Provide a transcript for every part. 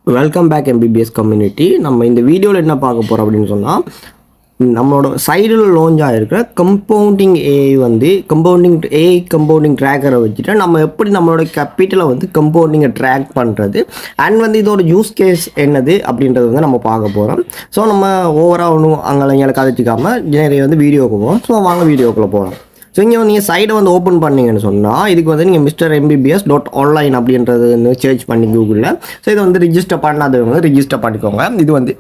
Welcome back MBBS community. நம்ம இந்த வீடியோவில் என்ன பார்க்க போகிறோம் அப்படின்னு சொன்னால், நம்மளோட சைடில் லான்ச் ஆகிருக்கிற கம்பவுண்டிங் கம்பவுண்டிங் ட்ராக்கரை வச்சுட்டு நம்ம எப்படி நம்மளோட கேபிட்டலை வந்து கம்பவுண்டிங்கை ட்ராக் பண்ணுறது அண்ட் இதோட யூஸ் கேஸ் என்னது அப்படின்றது வந்து நம்ம பார்க்க போகிறோம். ஸோ நம்ம ஓவராக ஒன்றும் அங்கே கதைச்சிக்காமல் நிறைய வீடியோக்கு போவோம். ஸோ வாங்க வீடியோக்குள்ளே போகிறோம். ஸோ இங்கே நீங்கள் சைடை ஓப்பன் பண்ணிங்கன்னு சொன்னால் இதுக்கு நீங்கள் MrMBBS.online அப்படின்றது சர்ச் பண்ணி கூகுளில். ஸோ இதை ரிஜிஸ்டர் பண்ணாதவங்க ரிஜிஸ்டர் பண்ணிக்கோங்க. இது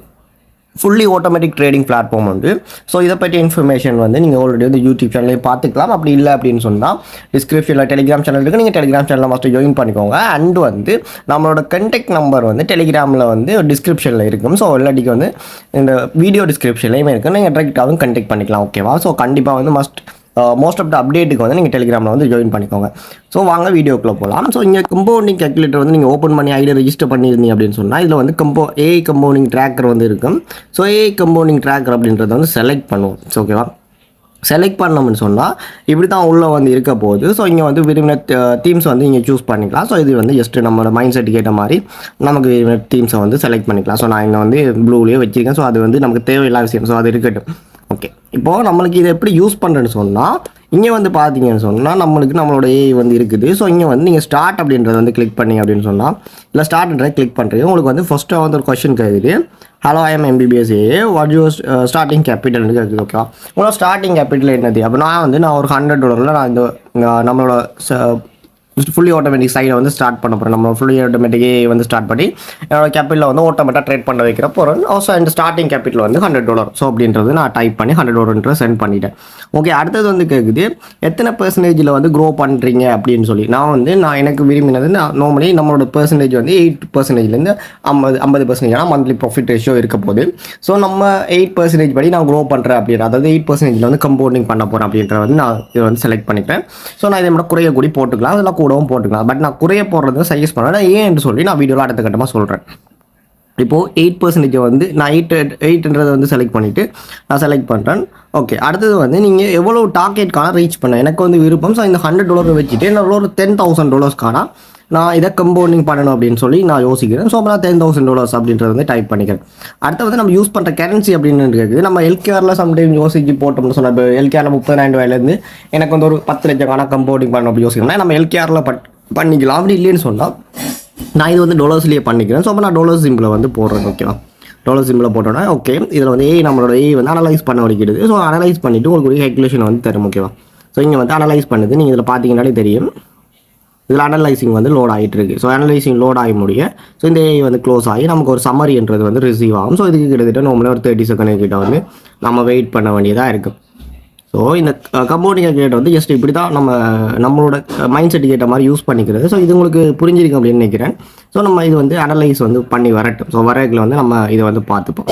fully automatic trading platform so இதை பற்றி இன்ஃபர்மேஷன் நீங்கள் ஆல்ரெடி யூடியூப் சேனலே பார்த்துக்கலாம். அப்படி இல்லை அப்படின்னு சொன்னால் டிஸ்கிரிப்ஷனில் டெலிகிராம் சேனல் இருக்குது. நீங்கள் டெலிகிராம் சேனலில் ஃபஸ்ட்டு ஜாயின் பண்ணிக்கோங்க. அண்ட் நம்மளோட கான்டாக்ட் நம்பர் டெலிகிராமில் டிஸ்கிரிப்ஷனில் இருக்கும். ஸோ இல்லாட்டிக்கு இந்த வீடியோ டிஸ்கிரிப்ஷன்லேயுமே இருக்குது. நீங்கள் டேரெக்டாகவும் கான்டாக்ட் பண்ணிக்கலாம். ஓகேவா? ஸோ கண்டிப்பாக மோஸ்ட் ஆஃப் த அப்டேட்டுக்கு நீங்கள் டெலிகிராமில் ஜாயின் பண்ணிக்கோங்க. ஸோ வாங்க வீடியோக்குள்ளே போகலாம். ஸோ இங்கே கம்பவுண்டிங் கேல்குலேட்டர் நீங்கள் ஓப்பன் பண்ணி ஐடியா ரெஜிஸ்டர் பண்ணியிருந்தீங்க அப்படின்னு சொன்னால் இதில் கம்பவுண்டிங் ட்ராக்கர் இருக்கும். ஸோ கம்பவுண்டிங் ட்ராக்கர் அப்படின்றத செலக்ட் பண்ணுவோம். ஸோ ஓகேவா? செலக்ட் பண்ணோம்னு சொன்னால் இப்படி தான் உள்ளே இருக்க போகுது. ஸோ இங்கே விரும்பின தீம்ஸ் இங்கே சூஸ் பண்ணிக்கலாம். ஸோ இது ஜஸ்ட்டு நம்மளோட மைண்ட் செட்டுக்கு ஏற்ற மாதிரி நமக்கு விரும்பின தீம்ஸை செலக்ட் பண்ணிக்கலாம். ஸோ நான் இங்கே ப்ளூலேயே வச்சுருக்கேன். ஸோ அது நமக்கு தேவையில்லாத விஷயம். ஸோ அது இருக்கட்டும். ஓகே, இப்போது நம்மளுக்கு இதை எப்படி யூஸ் பண்ணுறேன்னு சொன்னால் இங்கே பார்த்தீங்கன்னு சொன்னால் நம்மளோட ஏஐ இருக்குது. ஸோ இங்கே நீங்கள் ஸ்டார்ட் அப்படின்றத கிளிக் பண்ணிங்க அப்படின்னு சொன்னால் இல்லை ஸ்டார்ட்ன்றதை கிளிக் பண்ணுறீங்க. உங்களுக்கு ஃபஸ்ட்டு ஒரு கொஸ்டின் கேட்குது. ஹலோ ஐஎம் MBBS ஏ வாட் யூர் ஸ்டார்டிங் கேபிட்டல்னு கேட்குது. ஓகேவா? உங்களோட ஸ்டார்டிங் கேபிட்டல் என்னது? அப்போ நான் ஒரு $100 நான் நம்மளோட ஃபுல்லி ஆட்டோமேட்டிக் சைடை ஸ்டார்ட் பண்ண போகிறேன். நம்ம ஃபுல்லி ஆட்டோமேட்டிக்கே ஸ்டார்ட் பண்ணி என்னோட கேபிட்டலில் ஆட்டோமேட்டாக ட்ரேட் பண்ண வைக்கிற போகிறேன். ஸோ இந்த ஸ்டார்டிங் கேபிட்டல் $100. ஸோ அப்படின்றது நான் டைப் பண்ணி $100 சென்ட் பண்ணிட்டேன். ஓகே, அடுத்தது கேட்குது எத்தனை பெர்சன்டேஜில் க்ரோ பண்ணுறீங்க அப்படின்னு சொல்லி. நான் எனக்கு விரும்பினது நார்மலி நம்மளோட பெர்சன்டேஜ் 8%லேருந்து 50% மந்த்லி ப்ராஃபிட் ரேஷியோ இருக்க போகுது. ஸோ நம்ம 8% படி நான் க்ரோ பண்ணுறேன் அப்படின்னு, அதாவது 8%ல் கம்பவுண்டிங் பண்ண போகிறேன் அப்படின்றத நான் இதை செலக்ட் பண்ணிக்கிறேன். ஸோ நான் இதை குறைய கூடி போட்டுக்கலாம், அதெல்லாம் கூடவும் போட்டுக்கலாம். பட் நான் குறைய போடுறது சஜஸ்ட் பண்ணேன். ஏன்னு சொல்லி நான் வீடியோவில் அடுத்த கட்டமாக சொல்கிறேன். இப்போது 8% நான் 8ன்றதை செலக்ட் பண்ணிவிட்டு நான் செலக்ட் பண்ணுறேன். ஓகே, அடுத்தது நீங்கள் எவ்வளோ டார்கெட்கான ரீச் பண்ண எனக்கு விருப்பம். ஸோ இந்த $100 வச்சுட்டு என்னோட ஒரு $10,000 நான் இதை கம்பவுண்டிங் பண்ணணும் அப்படின்னு சொல்லி நான் யோசிக்கிறேன். ஸோ நான் $10,000 அப்படின்றது டைப் பண்ணிக்கிறேன். அடுத்து நம்ம யூஸ் பண்ணுற கரன்சி அப்படின்னு இருக்குது. நம்ம LKRல சம்டைம் யோசிச்சு போட்டோம்னு சொன்னால் இப்போ LKRல 30,000 ரூபாயிலேருந்து எனக்கு ஒரு 10 லட்சம் கம்பவுண்டிங் பண்ணணும் அப்படி யோசிக்கிறேன். நம்ம LKRல பண்ணிக்கலாம். அப்படி இல்லைன்னு சொன்னால் நான் இது டாலர்ஸ்லேயே பண்ணிக்கிறேன். ஸோ அப்போ நான் டாலர் சிம்பிளை போடுறேன். ஓகேவா? டாலர் சிம்பிளை போட்டோன்னா ஓகே, இதில் நம்மளோட அனலைஸ் பண்ண வலிக்கிறது. ஸோ அனலைஸ் பண்ணிவிட்டு உங்களுக்கு ஒரு கேல்குலேஷன் தரும். ஓகேவா? ஸோ இங்கே அனலைஸ் பண்ணுது. நீங்கள் இதில் பார்த்தீங்கன்னாலே தெரியும். இதில் அனலைசிங் லோட் ஆகிட்டு இருக்குது. ஸோ அனலைசிங் லோட் ஆகி முடிய ஸோ இந்த ஏஐ க்ளோஸ் ஆகி நமக்கு ஒரு சம்மரின்றது ரிசீவ் ஆகும். ஸோ இதுக்கு கிட்டத்தட்ட நார்மலாக ஒரு 30 செகண்ட் கிட்ட நம்ம வெயிட் பண்ண வேண்டியதாக இருக்குது. ஸோ இந்த கம்பவுண்டிங் கேல்குலேட்டர் ஜஸ்ட் இப்படி தான் நம்மளோட மைண்ட் செட்டுக்கு ஏற்ற மாதிரி யூஸ் பண்ணிக்கிறது. ஸோ இது உங்களுக்கு புரிஞ்சிருக்கு அப்படின்னு நினைக்கிறேன். ஸோ நம்ம இது அனலைஸ் பண்ணி வரட்டும். ஸோ வரக்கில் நம்ம இதை பார்த்துப்போம்.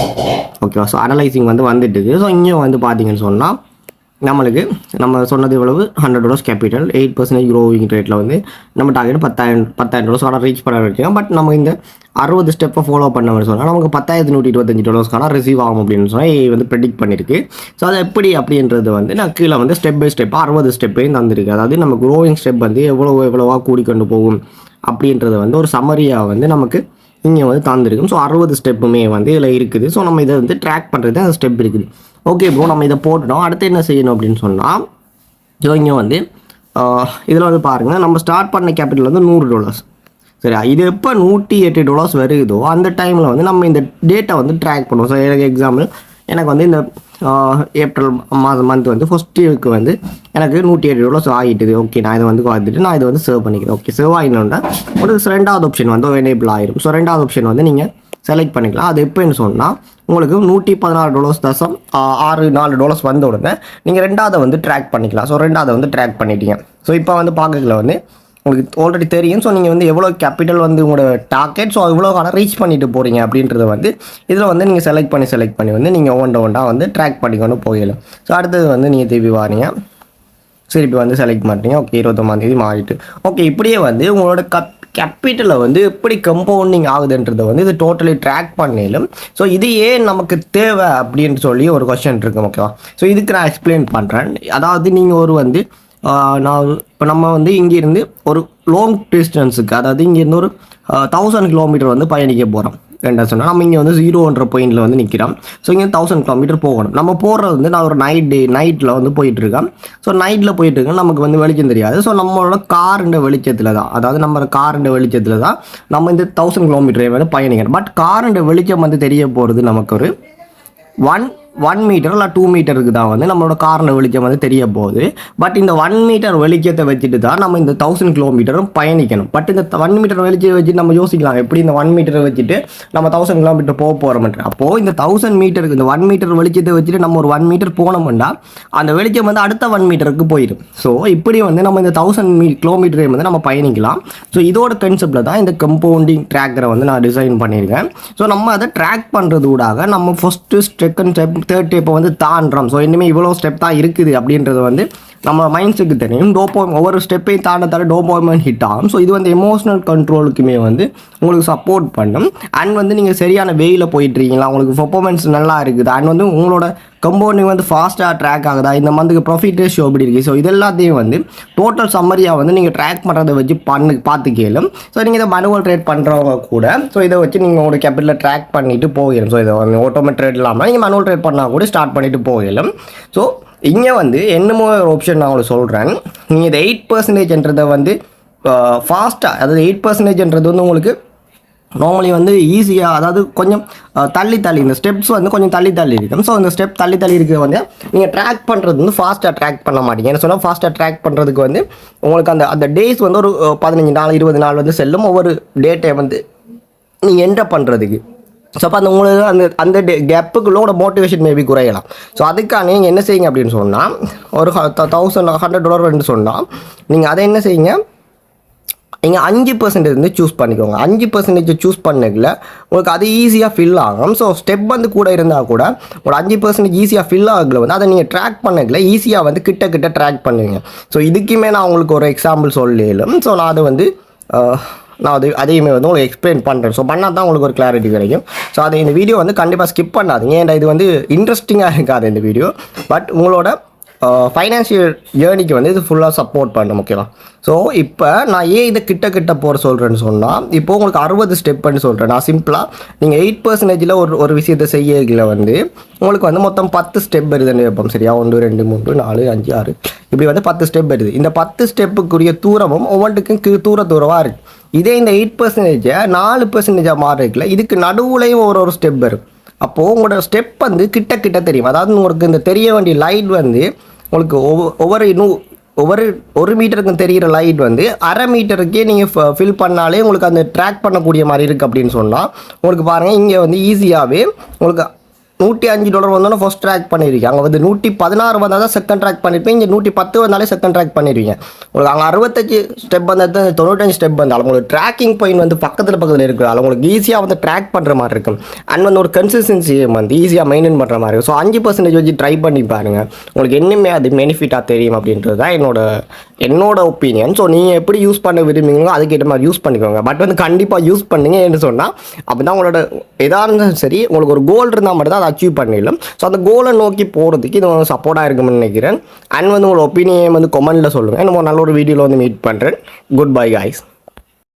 ஓகேவா? ஸோ அனலைசிங் வந்துட்டுது. ஸோ இங்கே பார்த்தீங்கன்னு சொன்னால் நம்மளுக்கு நம்ம சொன்னது இவ்வளவு $100 கேபிட்டல் 8% க்ரோவிங் ரேட்டில் நம்ம டார்கெட் $10,000 ஆனால் ரீச் பண்ண வச்சுக்கோங்க. பட் நம்ம இந்த 60 ஸ்டெப்பை ஃபாலோ பண்ண சொன்னால் நமக்கு $10,125 ரிசீவ் ஆகும் அப்படின்னு சொன்னால் ப்ரெடிக்ட் பண்ணியிருக்கு. ஸோ அது எப்படி அப்படின்றது நான் கீழே ஸ்டெப் பை ஸ்டெப்பாக 60 ஸ்டெப்பையும் தந்திருக்கு. அதாவது நம்ம க்ரோவிங் ஸ்டெப் எவ்வளோவா கூடிக்கொண்டு போகும் அப்படின்றத ஒரு சம்மரியாக நமக்கு இங்கே தந்திருக்கும். ஸோ 60 ஸ்டெப்புமே இதில் இருக்குது. ஸோ நம்ம இதை ட்ராக் பண்ணுறது அந்த ஸ்டெப் இருக்குது. ஓகே ப்ரோ, நம்ம இதை போட்டுட்டோம். அடுத்து என்ன செய்யணும் அப்படின்னு சொன்னால் ஸோ இங்கே இதில் பாருங்கள், நம்ம ஸ்டார்ட் பண்ண கேபிட்டல் $100. சரி, இது எப்போ $108 வருதோ அந்த டைமில் நம்ம இந்த டேட்டா ட்ராக் பண்ணுவோம். ஸோ எனக்கு எக்ஸாம்பிள் எனக்கு இந்த ஏப்ரல் மந்த் ஃபர்ஸ்ட் வீக்கு எனக்கு $108 ஆகிட்டுது. ஓகே, நான் இதை பார்த்துட்டு நான் இதை சேவ் பண்ணிக்கிறேன். ஓகே, சேவ் ஆகினோன்னா ஒரு ரெண்டாவது ஆப்ஷன் எனேபிள் ஆயிரும். ஸோ ரெண்டாவது ஆப்ஷன் நீங்கள் செலக்ட் பண்ணிக்கலாம். அது எப்போன்னு சொன்னால் உங்களுக்கு $116.64 வந்த உடனே நீங்கள் ரெண்டாவது ட்ராக் பண்ணிக்கலாம். ஸோ ரெண்டாவது ட்ராக் பண்ணிட்டீங்க. ஸோ இப்போ பார்க்கல உங்களுக்கு ஆல்ரெடி தெரியும். ஸோ நீங்கள் எவ்வளோ கேபிட்டல் உங்களோட டார்கெட் ஸோ எவ்வளோ ரீச் பண்ணிட்டு போகிறீங்க அப்படின்றத இதில் நீங்கள் செலக்ட் பண்ணி நீங்கள் ஒன்றாக ட்ராக் பண்ணிக்கொண்டு போயிடலாம். ஸோ அடுத்தது நீங்கள் திருப்பி வாரீங்க. திருப்பி செலக்ட் பண்ணுறீங்க. ஓகே, 29 மாறிட்டு. ஓகே, இப்படியே உங்களோட கேபிட்டலில் எப்படி கம்பவுண்டிங் ஆகுதுன்றதை இது டோட்டலி ட்ராக் பண்ணிடும். ஸோ இது ஏன் நமக்கு தேவை அப்படின்னு சொல்லி ஒரு கொஸ்டின் இருக்குது. ஓகேவா? ஸோ இதுக்கு நான் எக்ஸ்பிளைன் பண்ணுறேன். அதாவது நீங்கள் ஒரு நான் இப்போ நம்ம இங்கேருந்து ஒரு லாங் டிஸ்டன்ஸுக்கு, அதாவது இங்கேருந்து ஒரு 1000 கிலோமீட்டர் வந்து பயணிக்க போகிறோம். என்ன சொன்னால் நம்ம இங்கே வந்து 0ன்ற பாயிண்டில் வந்து நிற்கிறோம். ஸோ இங்கே 1000 கிலோமீட்டர் போகணும். நம்ம போகிறது வந்து நான் ஒரு நைட்டில் வந்து போயிட்டுருக்கேன். ஸோ நைட்டில் போயிட்டுருக்கேன், நமக்கு வந்து வெளிச்சம் தெரியாது. ஸோ நம்மளோட காருண்ட வெளிச்சத்தில் தான், அதாவது நம்ம காருண்ட வெளிச்சத்தில் தான் நம்ம இந்த 1000 கிலோமீட்டரை வந்து பயணிக்கணும். பட் காருண்ட வெளிச்சம் வந்து தெரிய போகிறது நமக்கு ஒரு 1 மீட்டர் இல்லை 2 மீட்டருக்கு தான் வந்து நம்மளோட காரில் வெளிச்சம் வந்து தெரிய போகுது. பட் இந்த 1 மீட்டர் வெளிச்சத்தை வச்சுட்டு தான் நம்ம இந்த 1000 கிலோமீட்டரும் பயணிக்கணும். பட் இந்த 1 மீட்டர் வெளிச்சத்தை வச்சுட்டு நம்ம யோசிக்கலாம், எப்படி இந்த 1 மீட்டரை வச்சுட்டு நம்ம 1000 கிலோமீட்டர் போக போகிறோம்ன்ற. அப்போது இந்த 1000 மீட்டருக்கு இந்த 1 மீட்டர் வெளிச்சத்தை வச்சுட்டு நம்ம ஒரு 1 மீட்டர் போனோம்னா அந்த வெளிச்சம் வந்து அடுத்த 1 மீட்டருக்கு போயிடும். ஸோ இப்படி வந்து நம்ம இந்த 1000 கிலோமீட்டரை வந்து நம்ம பயணிக்கலாம். ஸோ இதோட கன்செப்டில் தான் இந்த கம்பவுண்டிங் ட்ராக்கரை வந்து நான் டிசைன் பண்ணியிருக்கேன். ஸோ நம்ம அதை ட்ராக் பண்ணுறது ஊடாக நம்ம ஃபஸ்ட்டு செகண்ட் ஸ்டெப் தேர்ட் ஸ்டெப்பை வந்து தாண்டுறோம். ஸோ இனிமேல் இவ்வளோ ஸ்டெப் தான் இருக்குது அப்படின்றது வந்து நம்ம மைண்ட்ஸுக்கு தெரியும். ஒவ்வொரு ஸ்டெப்பையும் தாண்ட டோபோமைன் ஹிட் ஆகும். ஸோ இது வந்து எமோஷனல் கண்ட்ரோலுக்குமே வந்து உங்களுக்கு சப்போர்ட் பண்ணும். அண்ட் வந்து நீங்கள் சரியான வேயில் போயிட்டுருக்கீங்களா, உங்களுக்கு பெர்ஃபார்மன்ஸ் நல்லா இருக்குது, அண்ட் வந்து உங்களோட கம்பவுண்டிங் வந்து ஃபாஸ்ட்டாக ட்ராக் ஆகுதா, இந்த மந்த்துக்கு ப்ராஃபிட் ரேஷியோ எப்படி இருக்குது, ஸோ இது எல்லாத்தையும் வந்து டோட்டல் சம்மரியாக வந்து நீங்கள் ட்ராக் பண்ணுறதை வச்சு பார்த்து கேளும். ஸோ நீங்கள் இதை மேனுவல் ட்ரேட் பண்ணுறவங்க கூட ஸோ இதை வச்சு நீங்கள் உங்களோட கேபிட்டலில் ட்ராக் பண்ணிவிட்டு போயிடும். ஸோ இதை வந்து ஆட்டோமேட் ட்ரேட் இல்லாமல் நீங்கள் மேனுவல் ட்ரேட் பண்ணால் கூட ஸ்டார்ட் பண்ணிவிட்டு போயிடும். ஸோ இங்கே வந்து என்னமோ ஒரு ஆப்ஷன் நான் உங்களுக்கு சொல்கிறேன். நீங்கள் இந்த 8%ன்றதை வந்து ஃபாஸ்ட்டாக, அதாவது 8%ன்றது வந்து உங்களுக்கு நார்மலி வந்து ஈஸியாக, அதாவது கொஞ்சம் தள்ளி இந்த ஸ்டெப்ஸ் வந்து கொஞ்சம் தள்ளி இருக்கும். ஸோ இந்த ஸ்டெப் தள்ளி இருக்கிற வந்து நீங்கள் ட்ராக் பண்ணுறது வந்து ஃபாஸ்ட்டாக ட்ராக் பண்ண மாட்டீங்க. என்ன சொன்னால் ஃபாஸ்ட்டாக ட்ராக் பண்ணுறதுக்கு வந்து உங்களுக்கு அந்த டேஸ் வந்து ஒரு 15 நாள் 20 நாள் வந்து செல்லும், ஒவ்வொரு டேட்டை வந்து நீங்கள் என்டர் பண்ணுறதுக்கு. ஸோ அப்போ உங்களுக்கு அந்த கேப்புக்குள்ளோட மோட்டிவேஷன் மேபி குறையலாம். ஸோ அதுக்காக நீங்கள் என்ன செய்யுங்க அப்படின்னு சொன்னால், ஒரு $100 சொன்னால் நீங்கள் அதை என்ன செய்யுங்க, நீங்கள் 5% வந்து சூஸ் பண்ணிக்கோங்க. 5% சூஸ் பண்ணல உங்களுக்கு அது ஈஸியாக ஃபில் ஆகும். ஸோ ஸ்டெப் வந்து கூட இருந்தால் கூட ஒரு 5% ஈஸியாக ஃபில் ஆகல வந்து அதை நீங்கள் ட்ராக் பண்ணல ஈஸியாக வந்து கிட்ட ட்ராக் பண்ணுவீங்க. ஸோ இதுக்குமே நான் உங்களுக்கு ஒரு எக்ஸாம்பிள் சொல்லலும். ஸோ நான் அதை வந்து அதையுமே வந்து உங்களுக்கு எக்ஸ்பிளைன் பண்ணுறேன். ஸோ பண்ணால் தான் உங்களுக்கு ஒரு கிளாரிட்டி கிடைக்கும். ஸோ அதை இந்த வீடியோ வந்து கண்டிப்பாக ஸ்கிப் பண்ணாதீங்க. ஏன்னா இது வந்து இன்ட்ரெஸ்டிங்காக இருக்காது இந்த வீடியோ, பட் உங்களோட ஃபைனான்ஷியல் ஜேர்னிக்கு வந்து இது ஃபுல்லாக சப்போர்ட் பண்ணும். ஓகேவா? ஸோ இப்போ நான் ஏன் இதை கிட்ட போகிற சொல்கிறேன்னு சொன்னால், இப்போ உங்களுக்கு 60 ஸ்டெப்புன்னு சொல்கிறேன். நான் சிம்பிளாக நீங்கள் 8%ல் ஒரு விஷயத்தை செய்யல வந்து உங்களுக்கு வந்து மொத்தம் 10 ஸ்டெப் வருதுன்னு வைப்போம். சரியா? 1 2 3 4 5 6 இப்படி வந்து 10 ஸ்டெப் வருது. இந்த 10 ஸ்டெப்புக்குரிய தூரமும் ஒவ்வொன்றுக்கும் தூரமாக இருக்குது. இதே இந்த 8% 4% மாறிக்கல, இதுக்கு நடுவுலையும் ஒரு ஸ்டெப் வரும். அப்போது உங்களோட ஸ்டெப் வந்து கிட்ட தெரியும். அதாவது உங்களுக்கு இந்த தெரிய வேண்டிய லைட் வந்து உங்களுக்கு ஒவ்வொரு 1 மீட்டருக்கும் தெரிகிற லைட் வந்து 1/2 மீட்டருக்கே நீங்கள் ஃபில் பண்ணாலே உங்களுக்கு அந்த ட்ராக் பண்ணக்கூடிய மாதிரி இருக்குது அப்படின்னு சொன்னால், உங்களுக்கு பாருங்கள் இங்கே வந்து ஈஸியாகவே உங்களுக்கு $105 வந்தோன்னா ஃபர்ஸ்ட் ட்ராக் பண்ணியிருக்கீங்க. அங்கே வந்து 116 வந்தால் தான் செகண்ட் ட்ராக் பண்ணியிருப்பேன். இங்கே 110 வந்தாலே செகண்ட் ட்ராக் பண்ணிடுவீங்க. உங்களுக்கு அங்கே 65 ஸ்டெப் வந்தது, 95 ஸ்டெப் வந்தாலும் உங்களுக்கு ட்ராக்கிங் பாயிண்ட் வந்து பக்கத்தில் இருக்குது. அதில் உங்களுக்கு ஈஸியாக வந்து ட்ராக் பண்ணுற மாதிரி இருக்கும். அண்ட் வந்து ஒரு கன்சிஸ்டன்சியை வந்து ஈஸியாக மெயின்டைன் பண்ணுற மாதிரி இருக்கும். ஸோ 5% வச்சு ட்ரை பண்ணி பாருங்கள், உங்களுக்கு இன்னுமே அது பெனிஃபிட்டாக தெரியும் அப்படின்றது தான் என்னோட ஒப்பீனியன். ஸோ நீங்கள் எப்படி யூஸ் பண்ண விரும்புங்களோ அதுக்கேற்ற மாதிரி யூஸ் பண்ணிக்கோங்க. பட் வந்து கண்டிப்பாக யூஸ் பண்ணுங்க என்று சொன்னால் அப்போ தான் உங்களோட எதாக இருந்தாலும் சரி, உங்களுக்கு ஒரு கோல் இருந்தால் மட்டும் தான் அதை அச்சீவ் பண்ணிடலாம். ஸோ அந்த கோலை நோக்கி போகிறதுக்கு இது வந்து சப்போர்ட்டாக இருக்கும்னு நினைக்கிறேன். அண்ட் வந்து உங்களோட ஒப்பீனியன் வந்து கமெண்ட்டில் சொல்லுங்கள். நம்ம நல்ல ஒரு வீடியோவில் வந்து மீட் பண்ணுறேன். Good bye guys.